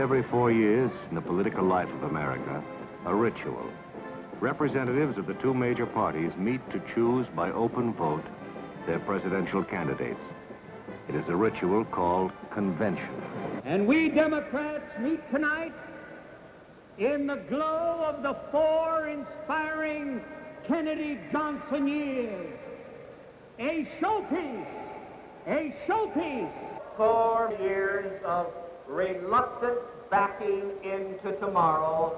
every 4 years in the political life of America, a ritual. Representatives of the two major parties meet to choose by open vote their presidential candidates. It is a ritual called convention. And we Democrats meet tonight in the glow of the 4 inspiring Kennedy-Johnson years. A showpiece. 4 years of reluctant backing into tomorrow.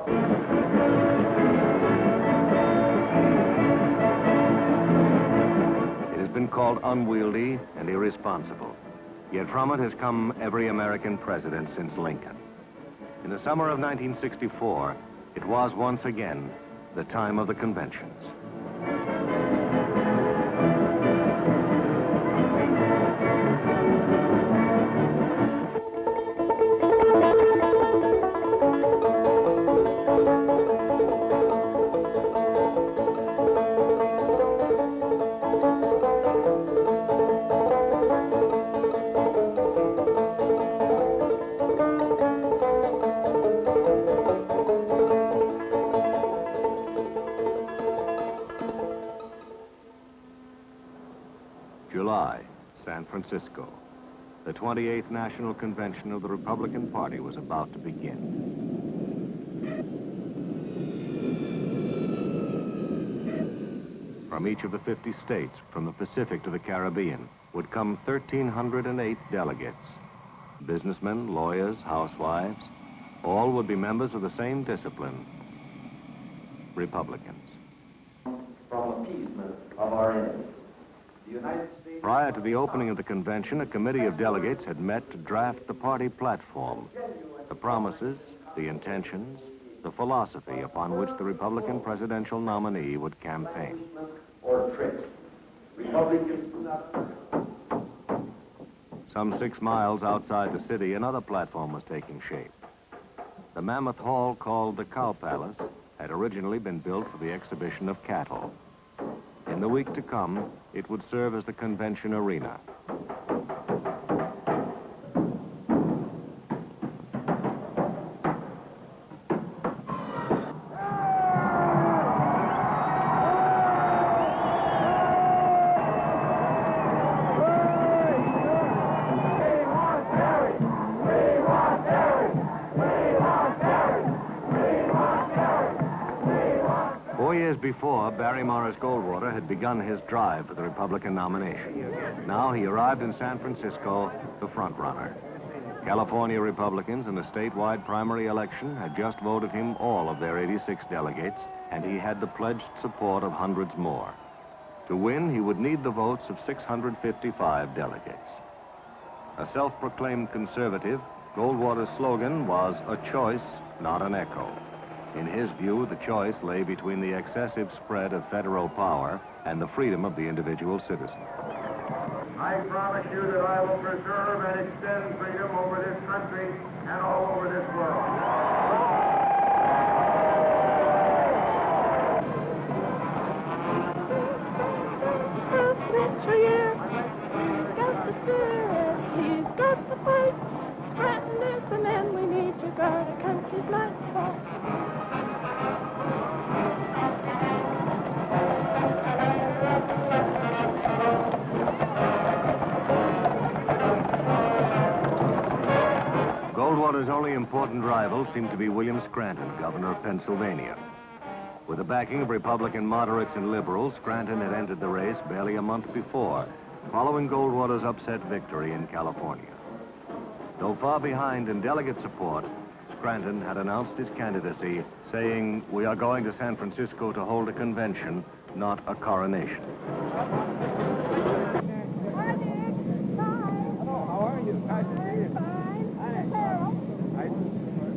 It has been called unwieldy and irresponsible. Yet from it has come every American president since Lincoln. In the summer of 1964, it was once again the time of the conventions. July, San Francisco. The 28th National Convention of the Republican Party was about to begin. From each of the 50 states, from the Pacific to the Caribbean, would come 1,308 delegates. Businessmen, lawyers, housewives, all would be members of the same discipline, Republicans. From appeasement of our enemies. Prior to the opening of the convention, a committee of delegates had met to draft the party platform, the promises, the intentions, the philosophy upon which the Republican presidential nominee would campaign. Or tricks. Republicans. Some 6 miles outside the city, another platform was taking shape. The mammoth hall called the Cow Palace had originally been built for the exhibition of cattle. In the week to come, it would serve as the convention arena. Before, Barry Morris Goldwater had begun his drive for the Republican nomination. Now he arrived in San Francisco, the front-runner. California Republicans in a statewide primary election had just voted him all of their 86 delegates, and he had the pledged support of hundreds more. To win, he would need the votes of 655 delegates. A self-proclaimed conservative, Goldwater's slogan was a choice, not an echo. In his view, the choice lay between the excessive spread of federal power and the freedom of the individual citizen. I promise you that I will preserve and extend freedom over this country and all over this world. He's got the spirit, he's got the fight. Scranton is the man we need to guard a country's nightfall. Goldwater's only important rival seemed to be William Scranton, governor of Pennsylvania. With the backing of Republican moderates and liberals, Scranton had entered the race barely a month before, following Goldwater's upset victory in California. Though far behind in delegate support, Scranton had announced his candidacy, saying, "We are going to San Francisco to hold a convention, not a coronation."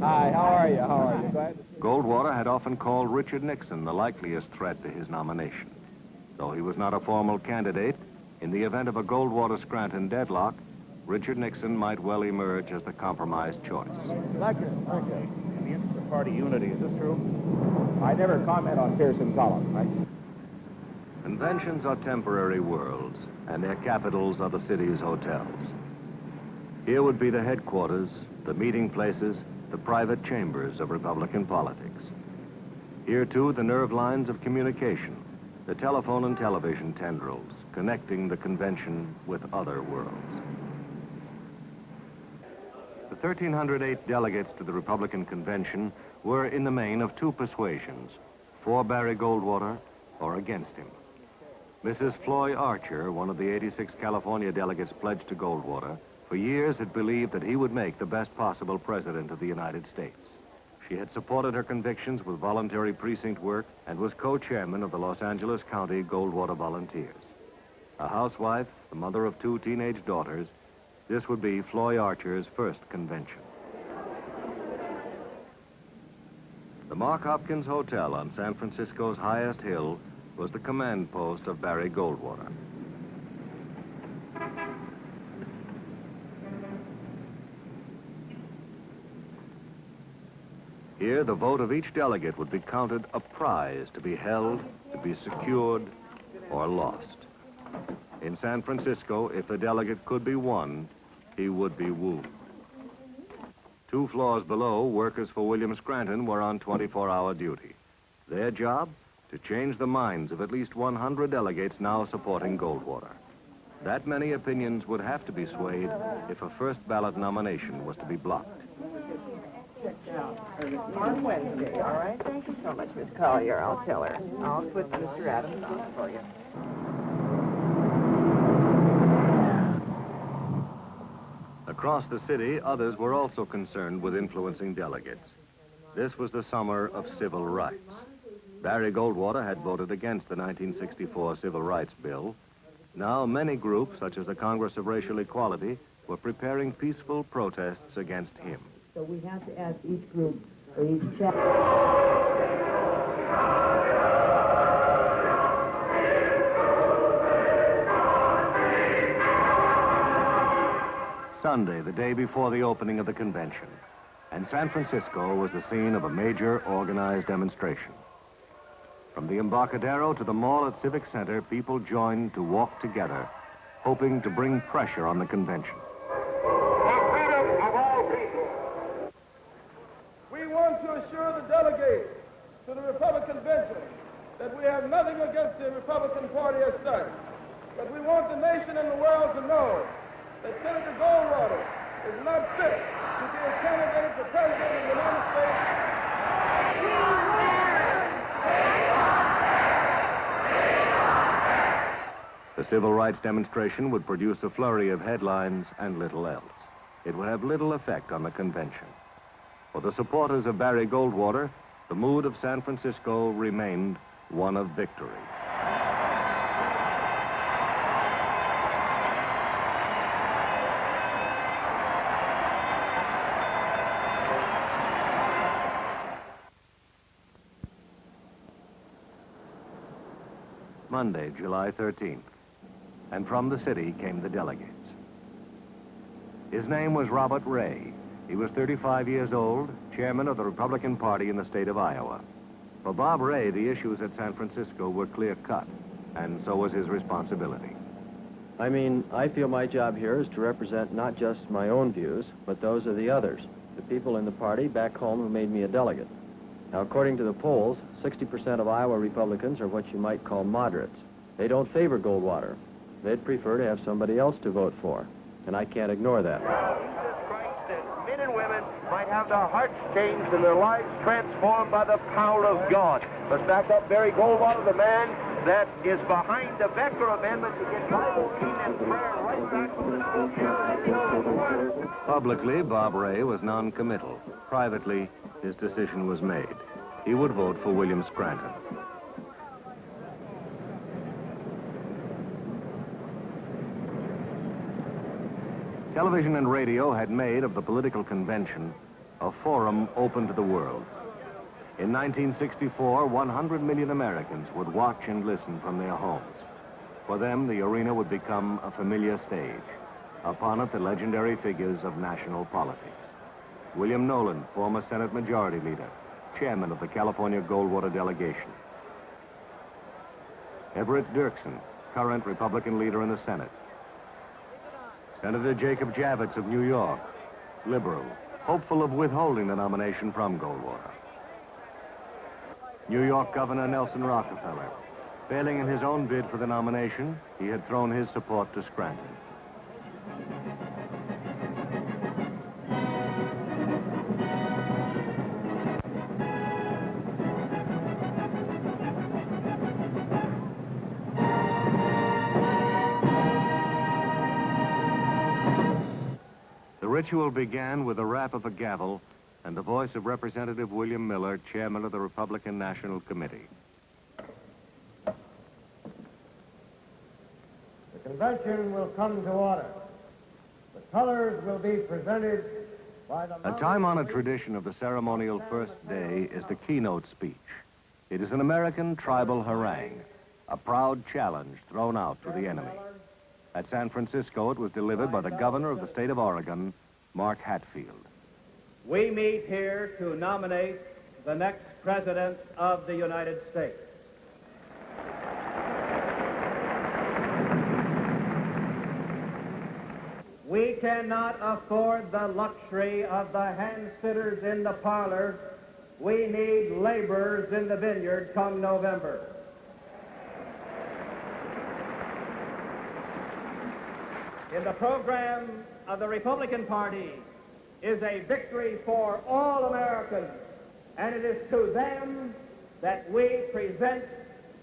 Hi, how are you? Goldwater had often called Richard Nixon the likeliest threat to his nomination. Though he was not a formal candidate, in the event of a Goldwater-Scranton deadlock, Richard Nixon might well emerge as the compromise choice. Okay. In the interest of party unity, is this true? I never comment on Pearson's column, right? Conventions are temporary worlds, and their capitals are the city's hotels. Here would be the headquarters, the meeting places, the private chambers of Republican politics. Here, too, the nerve lines of communication, the telephone and television tendrils connecting the convention with other worlds. The 1,308 delegates to the Republican convention were in the main of two persuasions, for Barry Goldwater or against him. Mrs. Floy Archer, one of the 86 California delegates pledged to Goldwater, for years had believed that he would make the best possible president of the United States. She had supported her convictions with voluntary precinct work and was co-chairman of the Los Angeles County Goldwater Volunteers. A housewife, the mother of two teenage daughters, this would be Floy Archer's first convention. The Mark Hopkins Hotel on San Francisco's highest hill was the command post of Barry Goldwater. Here, the vote of each delegate would be counted a prize to be held, to be secured, or lost. In San Francisco, if a delegate could be won, he would be wooed. 2 floors below, workers for William Scranton were on 24-hour duty. Their job? To change the minds of at least 100 delegates now supporting Goldwater. That many opinions would have to be swayed if a first ballot nomination was to be blocked. On Wednesday, all right? Thank you so much, Miss Collier. I'll tell her. I'll put Mr. Adams on for you. Across the city, others were also concerned with influencing delegates. This was the summer of civil rights. Barry Goldwater had voted against the 1964 Civil Rights Bill. Now, many groups, such as the Congress of Racial Equality, were preparing peaceful protests against him. So we have to ask each group or each chapter. Sunday, the day before the opening of the convention, and San Francisco was the scene of a major organized demonstration. From the Embarcadero to the mall at Civic Center, people joined to walk together, hoping to bring pressure on the convention. For freedom of all people. We want to assure the delegates to the Republican convention that we have nothing against the Republican Party as such, but we want the nation and the world to know that Senator Goldwater is not fit to be a candidate for president of the United States. The civil rights demonstration would produce a flurry of headlines and little else. It would have little effect on the convention. For the supporters of Barry Goldwater, the mood of San Francisco remained one of victory. Monday, July 13th, and from the city came the delegates. His name was Robert Ray. He was 35 years old, chairman of the Republican Party in the state of Iowa. For Bob Ray, the issues at San Francisco were clear-cut, and so was his responsibility. I feel my job here is to represent not just my own views, but those of the others, the people in the party back home who made me a delegate. Now, according to the polls, 60% of Iowa Republicans are what you might call moderates. They don't favor Goldwater. They'd prefer to have somebody else to vote for, and I can't ignore that. Jesus Christ, that men and women might have their hearts changed and their lives transformed by the power of God. Let's back up Barry Goldwater, the man that is behind the Becker Amendment to get Bible reading and prayer right back from the school. Publicly, Bob Ray was non-committal. Privately, his decision was made. He would vote for William Scranton. Television and radio had made of the political convention a forum open to the world. In 1964, 100 million Americans would watch and listen from their homes. For them, the arena would become a familiar stage. Upon it, the legendary figures of national politics. William Nolan, former Senate Majority Leader, chairman of the California Goldwater delegation. Everett Dirksen, current Republican leader in the Senate. Senator Jacob Javits of New York, liberal, hopeful of withholding the nomination from Goldwater. New York Governor Nelson Rockefeller. Failing in his own bid for the nomination, he had thrown his support to Scranton. The ritual began with the rap of a gavel and the voice of Representative William Miller, chairman of the Republican National Committee. The convention will come to order. The colors will be presented by the... A time-honored tradition of the ceremonial first day is the keynote speech. It is an American tribal harangue, a proud challenge thrown out to the enemy. At San Francisco, it was delivered by the governor of the state of Oregon, Mark Hatfield. We meet here to nominate the next President of the United States. We cannot afford the luxury of the hand-sitters in the parlor. We need laborers in the vineyard come November. In the program of the Republican Party is a victory for all Americans, and it is to them that we present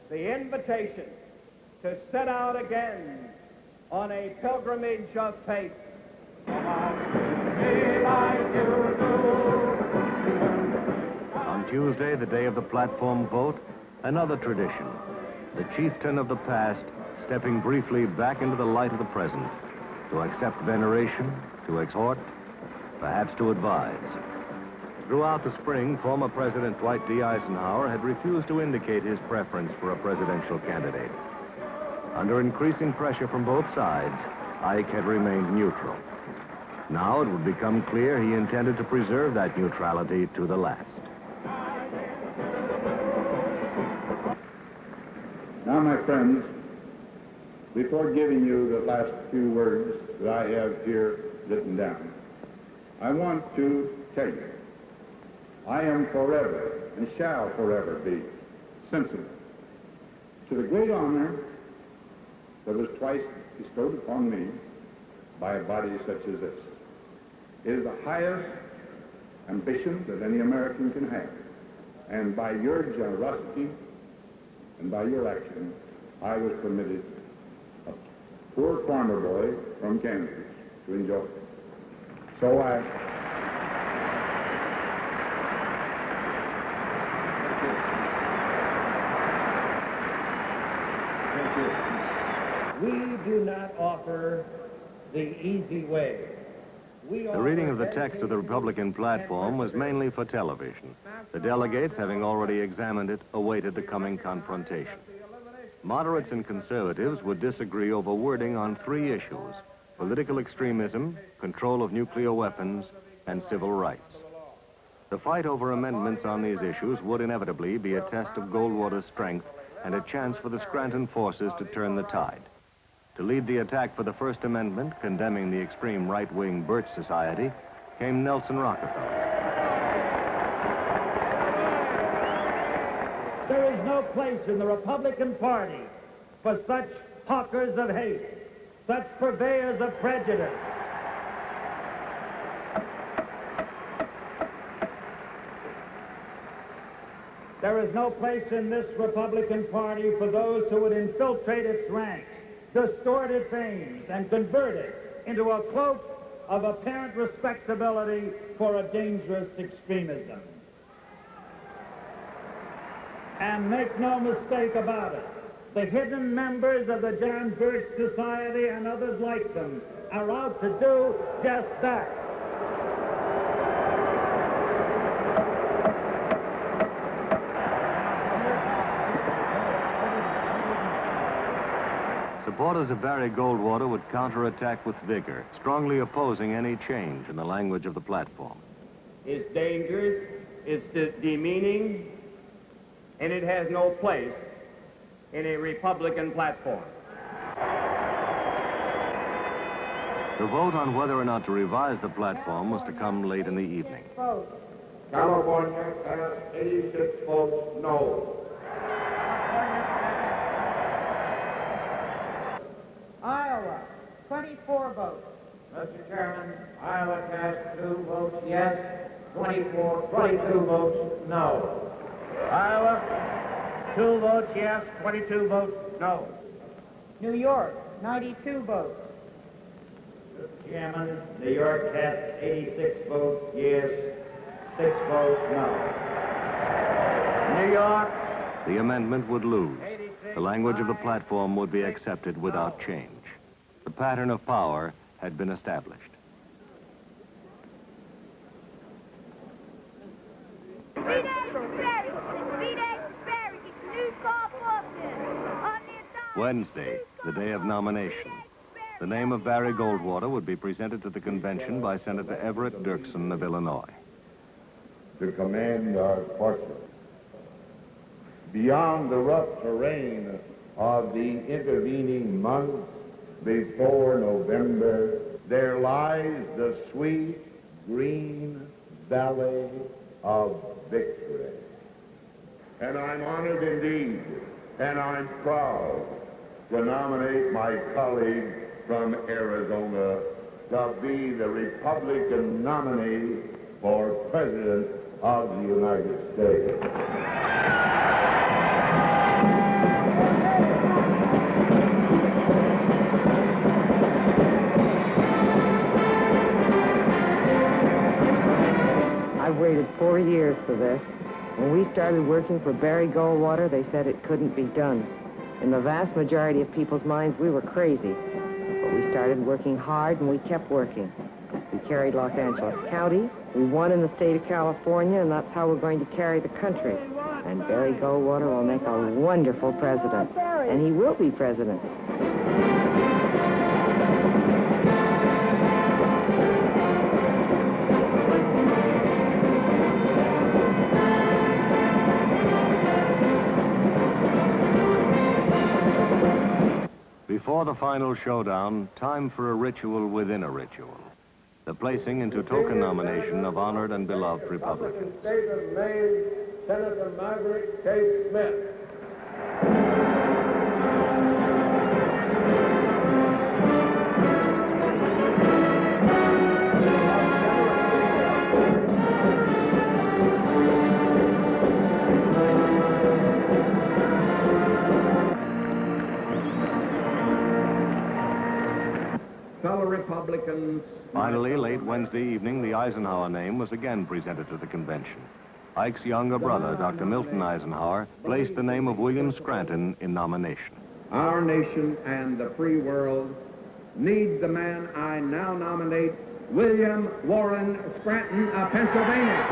the invitation to set out again on a pilgrimage of faith. On Tuesday, the day of the platform vote, another tradition. The chieftain of the past stepping briefly back into the light of the present to accept veneration, to exhort, perhaps to advise. Throughout the spring, former President Dwight D. Eisenhower had refused to indicate his preference for a presidential candidate. Under increasing pressure from both sides, Ike had remained neutral. Now it would become clear he intended to preserve that neutrality to the last. Now, my friends, before giving you the last few words that I have here written down, I want to tell you, I am forever and shall forever be sensible to the great honor that was twice bestowed upon me by a body such as this. It is the highest ambition that any American can have. And by your generosity and by your action, I was permitted, a poor farmer boy from Kansas, to enjoy it. So We do not offer the easy way. The reading of the text of the Republican platform was mainly for television. The delegates, having already examined it, awaited the coming confrontation. Moderates and conservatives would disagree over wording on three issues: political extremism, control of nuclear weapons, and civil rights. The fight over amendments on these issues would inevitably be a test of Goldwater's strength and a chance for the Scranton forces to turn the tide. To lead the attack for the First Amendment, condemning the extreme right-wing Birch Society, came Nelson Rockefeller. There is no place in the Republican Party for such hawkers of hate, such purveyors of prejudice. There is no place in this Republican Party for those who would infiltrate its ranks, distort its aims, and convert it into a cloak of apparent respectability for a dangerous extremism. And make no mistake about it, the hidden members of the John Birch Society and others like them are out to do just that. Supporters of Barry Goldwater would counterattack with vigor, strongly opposing any change in the language of the platform. It's dangerous, it's demeaning, and it has no place in a Republican platform. The vote on whether or not to revise the platform was to come late in the evening. California cast 86 votes no. Iowa, 24 votes. Mr. Chairman, Iowa cast 2 votes yes, 22 votes no. Iowa, 2 votes yes, 22 votes no. New York, 92 votes. Mr. Chairman, New York cast 86 votes yes, 6 votes no. New York. The amendment would lose. The language of the platform would be accepted without change. The pattern of power had been established. Wednesday, the day of nomination. The name of Barry Goldwater would be presented to the convention by Senator Everett Dirksen of Illinois. To command our forces beyond the rough terrain of the intervening months before November, there lies the sweet green valley of victory. And I'm honored indeed, and I'm proud to nominate my colleague from Arizona to be the Republican nominee for President of the United States. I've waited 4 years for this. When we started working for Barry Goldwater, they said it couldn't be done. In the vast majority of people's minds, we were crazy. But we started working hard, and we kept working. We carried Los Angeles County. We won in the state of California, and that's how we're going to carry the country. And Barry Goldwater will make a wonderful president. And he will be president. Before the final showdown, time for a ritual within a ritual. The placing into token nomination of honored and beloved Republicans. State of Maine, Senator Margaret K. Smith. Fellow Republicans. Finally, late Wednesday evening, the Eisenhower name was again presented to the convention. Ike's younger brother, Dr. Milton Eisenhower, placed the name of William Scranton in nomination. Our nation and the free world need the man I now nominate, William Warren Scranton of Pennsylvania.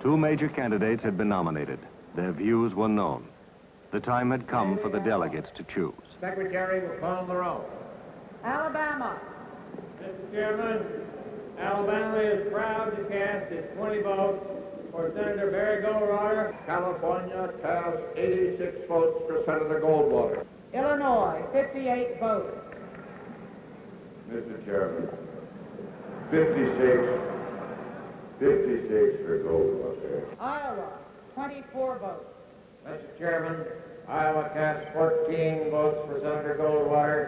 Two major candidates had been nominated. Their views were known. The time had come for the delegates to choose. Secretary will call the roll. Alabama. Mr. Chairman, Alabama is proud to cast its 20 votes for Senator Barry Goldwater. California cast 86 votes for Senator Goldwater. Illinois, 58 votes. Mr. Chairman, 56 for Goldwater. Iowa, 24 votes. Mr. Chairman, Iowa cast 14 votes for Senator Goldwater,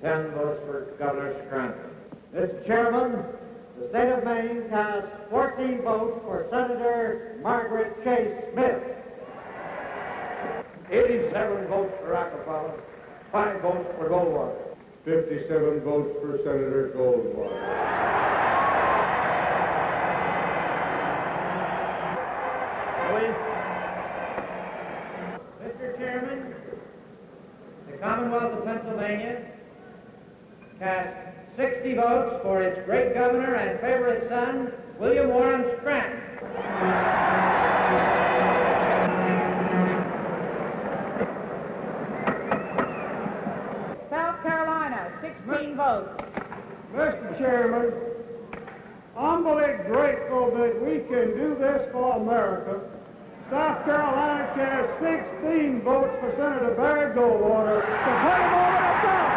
10 votes for Governor Scranton. Mr. Chairman, the state of Maine cast 14 votes for Senator Margaret Chase Smith. 87 votes for Rockefeller, 5 votes for Goldwater. 57 votes for Senator Goldwater. Mr. Chairman, the Commonwealth of Pennsylvania cast 60 votes for its great governor and favorite son, William Warren Scranton. Chairman, humbly grateful that we can do this for America. South Carolina cast 16 votes for Senator Barry Goldwater to put him over the top.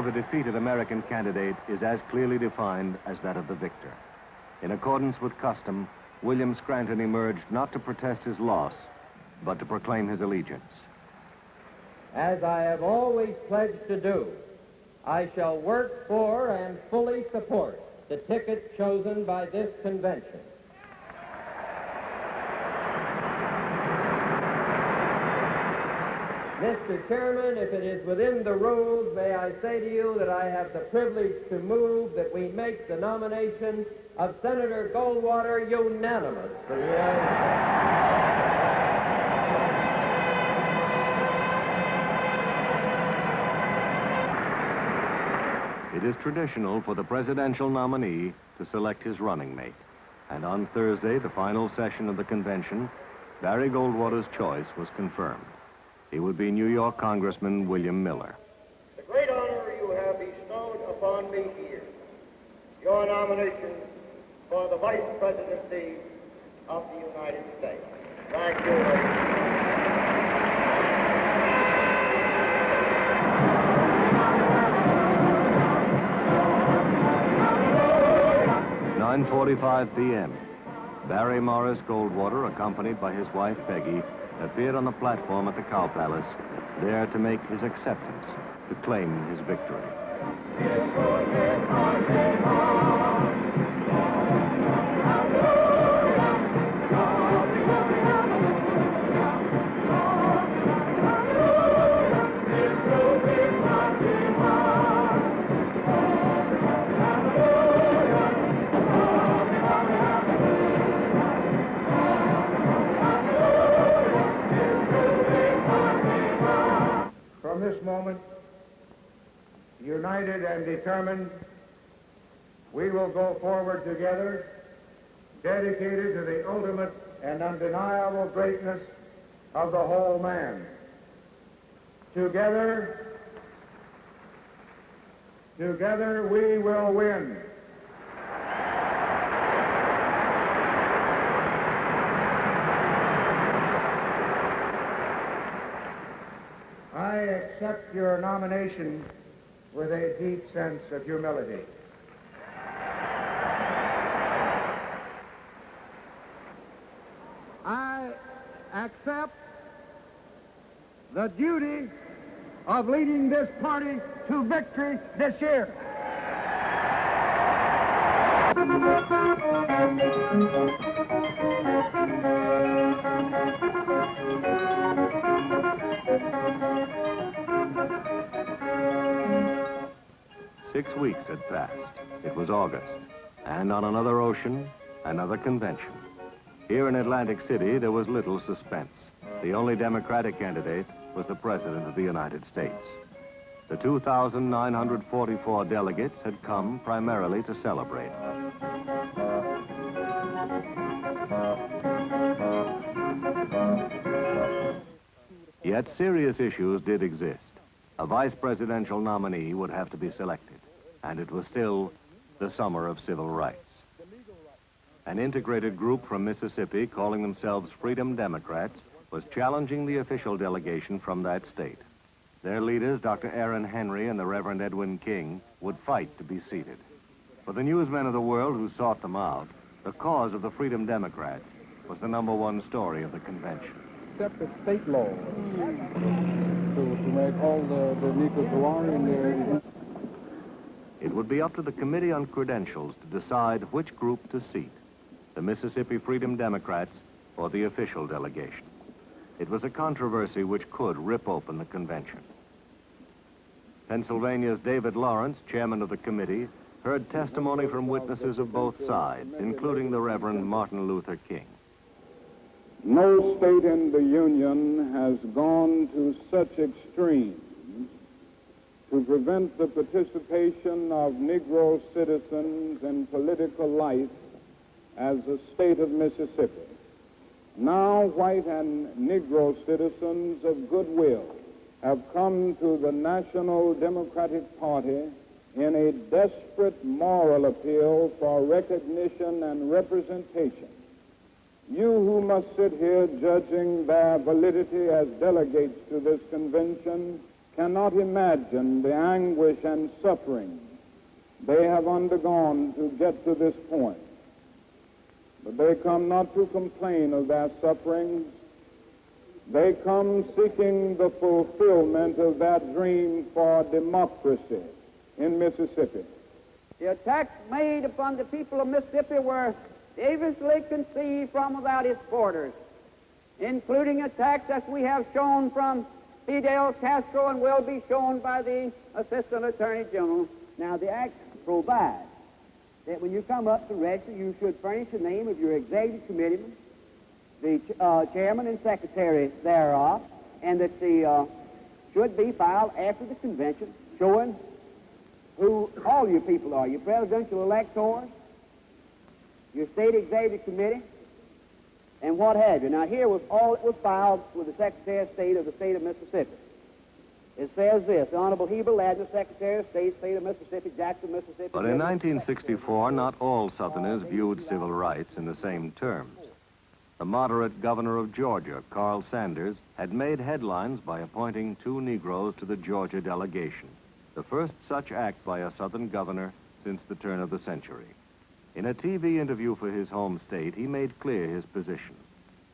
The defeated American candidate is as clearly defined as that of the victor. In accordance with custom, William Scranton emerged not to protest his loss, but to proclaim his allegiance. As I have always pledged to do, I shall work for and fully support the ticket chosen by this convention. Mr. Chairman, if it is within the rules, may I say to you that I have the privilege to move that we make the nomination of Senator Goldwater unanimous for the United States. It is traditional for the presidential nominee to select his running mate. And on Thursday, the final session of the convention, Barry Goldwater's choice was confirmed. He would be New York Congressman William Miller. The great honor you have bestowed upon me here, your nomination for the Vice Presidency of the United States. Thank you. 9:45 p.m. Barry Morris Goldwater, accompanied by his wife Peggy, appeared on the platform at the Cow Palace, there to make his acceptance, to claim his victory. From this moment, united and determined, we will go forward together, dedicated to the ultimate and undeniable greatness of the whole man. Together we will win. I accept your nomination with a deep sense of humility. I accept the duty of leading this party to victory this year. 6 weeks had passed. It was August, and on another ocean, another convention. Here in Atlantic City, there was little suspense. The only Democratic candidate was the President of the United States. The 2,944 delegates had come primarily to celebrate. Yet serious issues did exist. A vice presidential nominee would have to be selected, and it was still the summer of civil rights. An integrated group from Mississippi, calling themselves Freedom Democrats, was challenging the official delegation from that state. Their leaders, Dr. Aaron Henry and the Reverend Edwin King, would fight to be seated. For the newsmen of the world who sought them out, the cause of the Freedom Democrats was the #1 story of the convention. Except the state law to make all the Negroes who are in there. It would be up to the Committee on Credentials to decide which group to seat, the Mississippi Freedom Democrats or the official delegation. It was a controversy which could rip open the convention. Pennsylvania's David Lawrence, chairman of the committee, heard testimony from witnesses of both sides, including the Reverend Martin Luther King. No state in the Union has gone to such extremes to prevent the participation of Negro citizens in political life as the state of Mississippi. Now, white and Negro citizens of goodwill have come to the National Democratic Party in a desperate moral appeal for recognition and representation. You who must sit here judging their validity as delegates to this convention cannot imagine the anguish and suffering they have undergone to get to this point. But they come not to complain of their sufferings. They come seeking the fulfillment of their dream for democracy in Mississippi. The attacks made upon the people of Mississippi were deviously conceived from without its borders, including attacks as we have shown from Fidel Castro and will be shown by the Assistant Attorney General. Now, the Act provides that when you come up to register, you should furnish the name of your executive committeeman, the chairman and secretary thereof, and that the should be filed after the convention showing who all your people are, your presidential electors, your state executive committee, and what have you. Now, here was all that was filed with the Secretary of State of the state of Mississippi. It says this: the Honorable Heber Ladner, Secretary of State, state of Mississippi, Jackson, Mississippi. But in 1964, not all Southerners viewed civil rights in the same terms. The moderate governor of Georgia, Carl Sanders, had made headlines by appointing 2 Negroes to the Georgia delegation, the first such act by a Southern governor since the turn of the century. In a TV interview for his home state, he made clear his position.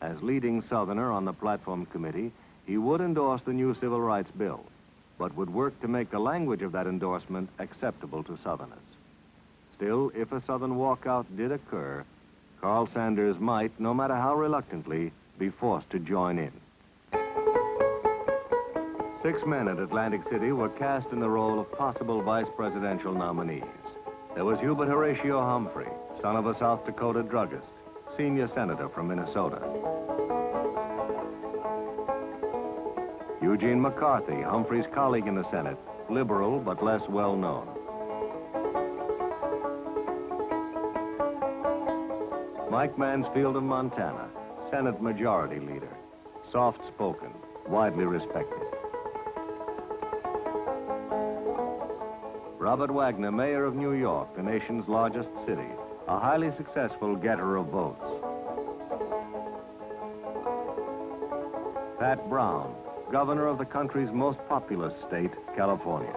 As leading Southerner on the platform committee, he would endorse the new civil rights bill, but would work to make the language of that endorsement acceptable to Southerners. Still, if a Southern walkout did occur, Carl Sanders might, no matter how reluctantly, be forced to join in. 6 men at Atlantic City were cast in the role of possible vice presidential nominees. There was Hubert Horatio Humphrey, son of a South Dakota druggist, senior senator from Minnesota. Eugene McCarthy, Humphrey's colleague in the Senate, liberal but less well known. Mike Mansfield of Montana, Senate Majority Leader, soft-spoken, widely respected. Robert Wagner, mayor of New York, the nation's largest city, a highly successful getter of votes. Pat Brown, governor of the country's most populous state, California.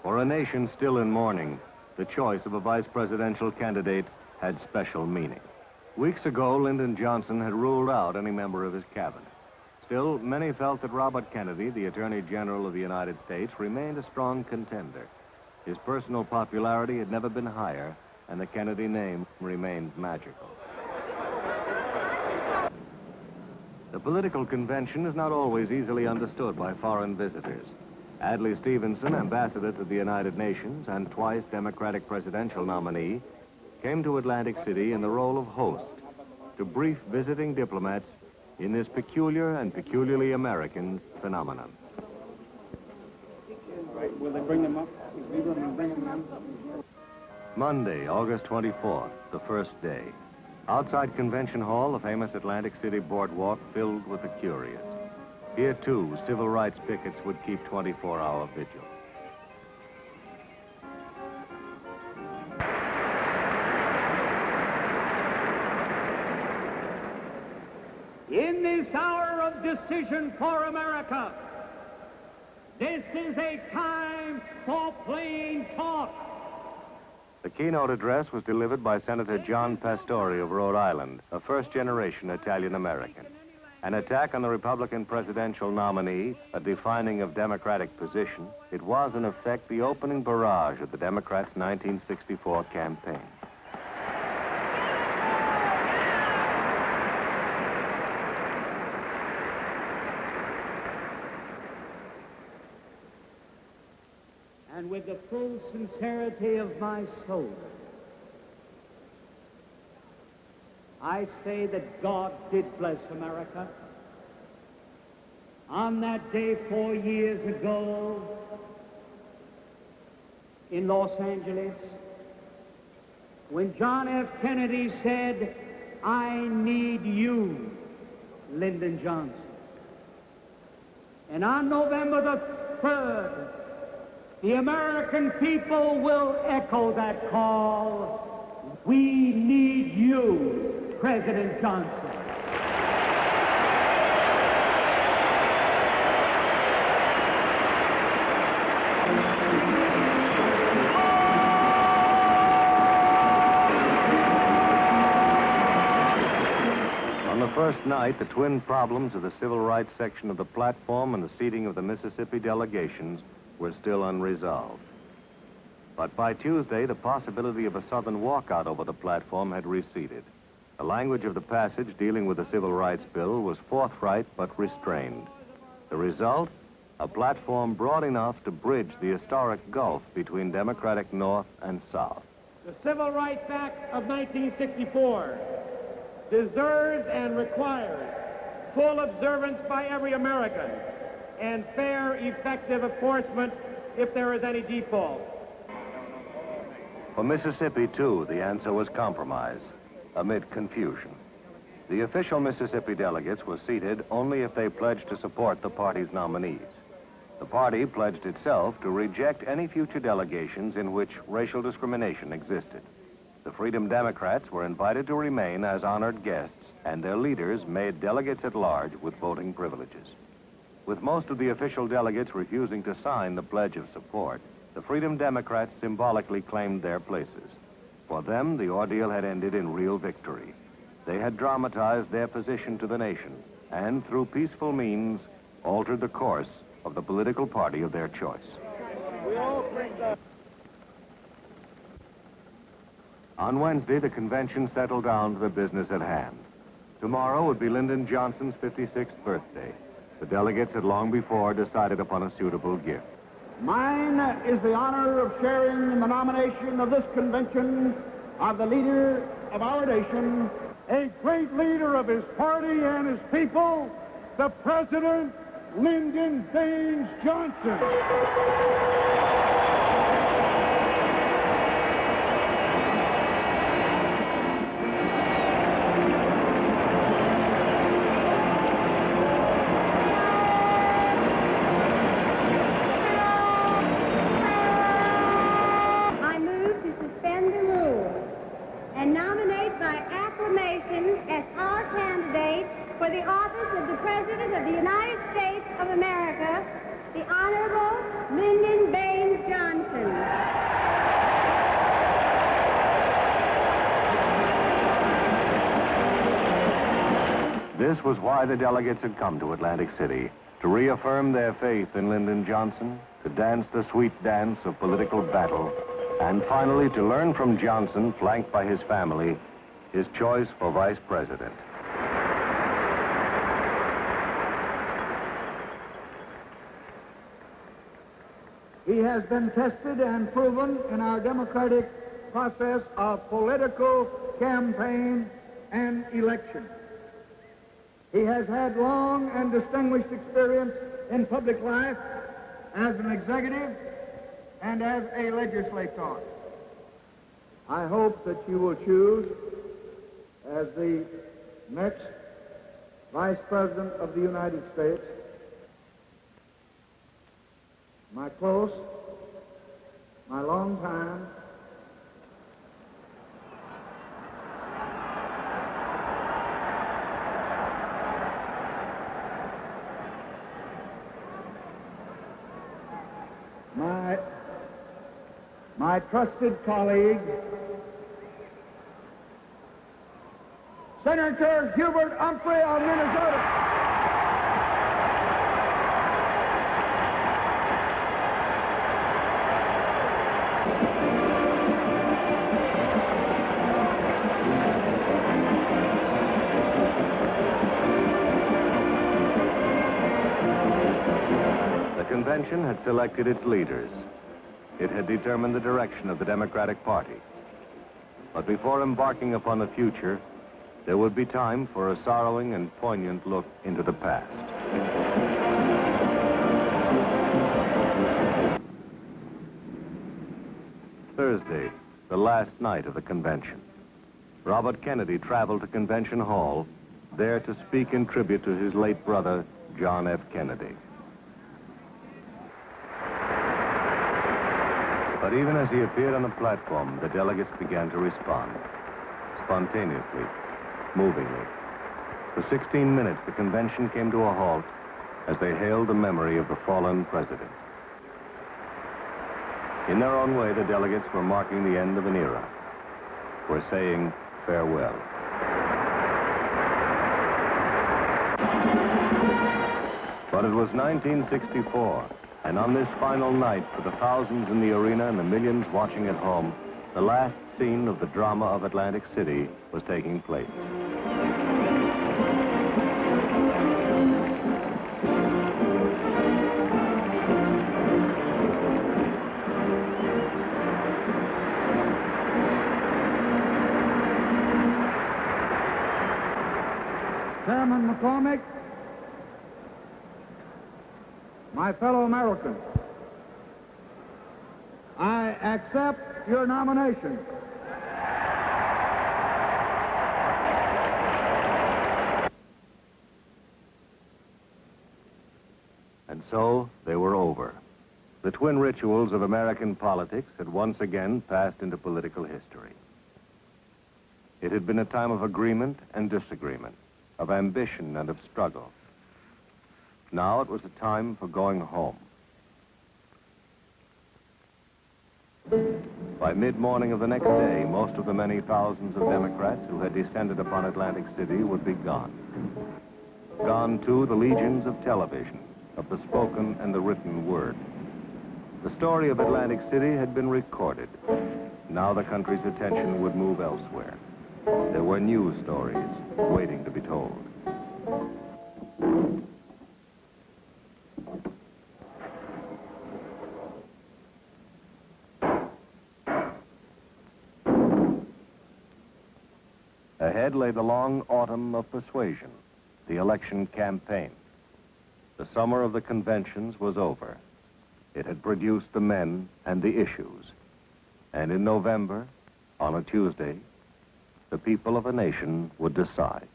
For a nation still in mourning, the choice of a vice presidential candidate had special meaning. Weeks ago, Lyndon Johnson had ruled out any member of his cabinet. Still, many felt that Robert Kennedy, the Attorney General of the United States, remained a strong contender. His personal popularity had never been higher, and the Kennedy name remained magical. The political convention is not always easily understood by foreign visitors. Adlai Stevenson, ambassador to the United Nations and twice Democratic presidential nominee, came to Atlantic City in the role of host to brief visiting diplomats in this peculiar and peculiarly American phenomenon. Right, will they bring them up? Is Lieber going to bring them in? Monday, August 24th, the first day. Outside Convention Hall, the famous Atlantic City boardwalk filled with the curious. Here, too, civil rights pickets would keep 24-hour vigil. In this hour of decision for America, this is a time for plain talk. The keynote address was delivered by Senator John Pastore of Rhode Island, a first-generation Italian-American. An attack on the Republican presidential nominee, a defining of Democratic position, it was, in effect, the opening barrage of the Democrats' 1964 campaign. and with the full sincerity of my soul, I say that God did bless America. On that day 4 years ago in Los Angeles, when John F. Kennedy said, "I need you, Lyndon Johnson." And on November the 3rd, the American people will echo that call. We need you, President Johnson. On the first night, the twin problems of the civil rights section of the platform and the seating of the Mississippi delegations were still unresolved. But by Tuesday, the possibility of a Southern walkout over the platform had receded. The language of the passage dealing with the Civil Rights Bill was forthright but restrained. The result? A platform broad enough to bridge the historic gulf between Democratic North and South. The Civil Rights Act of 1964 deserves and requires full observance by every American and fair, effective enforcement if there is any default. For Mississippi, too, the answer was compromise, amid confusion. The official Mississippi delegates were seated only if they pledged to support the party's nominees. The party pledged itself to reject any future delegations in which racial discrimination existed. The Freedom Democrats were invited to remain as honored guests, and their leaders made delegates at large with voting privileges. With most of the official delegates refusing to sign the pledge of support, the Freedom Democrats symbolically claimed their places. For them, the ordeal had ended in real victory. They had dramatized their position to the nation, and through peaceful means, altered the course of the political party of their choice. On Wednesday, the convention settled down to the business at hand. Tomorrow would be Lyndon Johnson's 56th birthday. The delegates had long before decided upon a suitable gift. Mine is the honor of sharing in the nomination of this convention of the leader of our nation, a great leader of his party and his people, the President Lyndon Baines Johnson. I move to suspend the rules and nominate by acclamation as our candidate for the office of the President of the United States of America, the Honorable Lyndon Baines Johnson. This was why the delegates had come to Atlantic City, to reaffirm their faith in Lyndon Johnson, to dance the sweet dance of political battle, and finally to learn from Johnson, flanked by his family, his choice for vice president. He has been tested and proven in our democratic process of political campaign and election. He has had long and distinguished experience in public life as an executive and as a legislator. I hope that you will choose as the next Vice President of the United States my close, my long time, my trusted colleague, Senator Humphrey of Minnesota. The convention had selected its leaders. It had determined the direction of the Democratic Party. But before embarking upon the future, there would be time for a sorrowing and poignant look into the past. Thursday, the last night of the convention. Robert Kennedy traveled to Convention Hall, there to speak in tribute to his late brother, John F. Kennedy. But even as he appeared on the platform, the delegates began to respond, spontaneously, movingly. For 16 minutes, the convention came to a halt as they hailed the memory of the fallen president. In their own way, the delegates were marking the end of an era, were saying farewell. But it was 1964, and on this final night, for the thousands in the arena and the millions watching at home, the last scene of the drama of Atlantic City was taking place. Chairman McCormick, my fellow Americans, I accept your nomination. And so they were over. The twin rituals of American politics had once again passed into political history. It had been a time of agreement and disagreement, of ambition and of struggle. Now it was a time for going home. By mid-morning of the next day, most of the many thousands of Democrats who had descended upon Atlantic City would be gone. Gone, too, the legions of television, of the spoken and the written word. The story of Atlantic City had been recorded. Now the country's attention would move elsewhere. There were new stories waiting to be told. Ahead lay the long autumn of persuasion, the election campaign. The summer of the conventions was over. It had produced the men and the issues. And in November, on a Tuesday, the people of a nation would decide.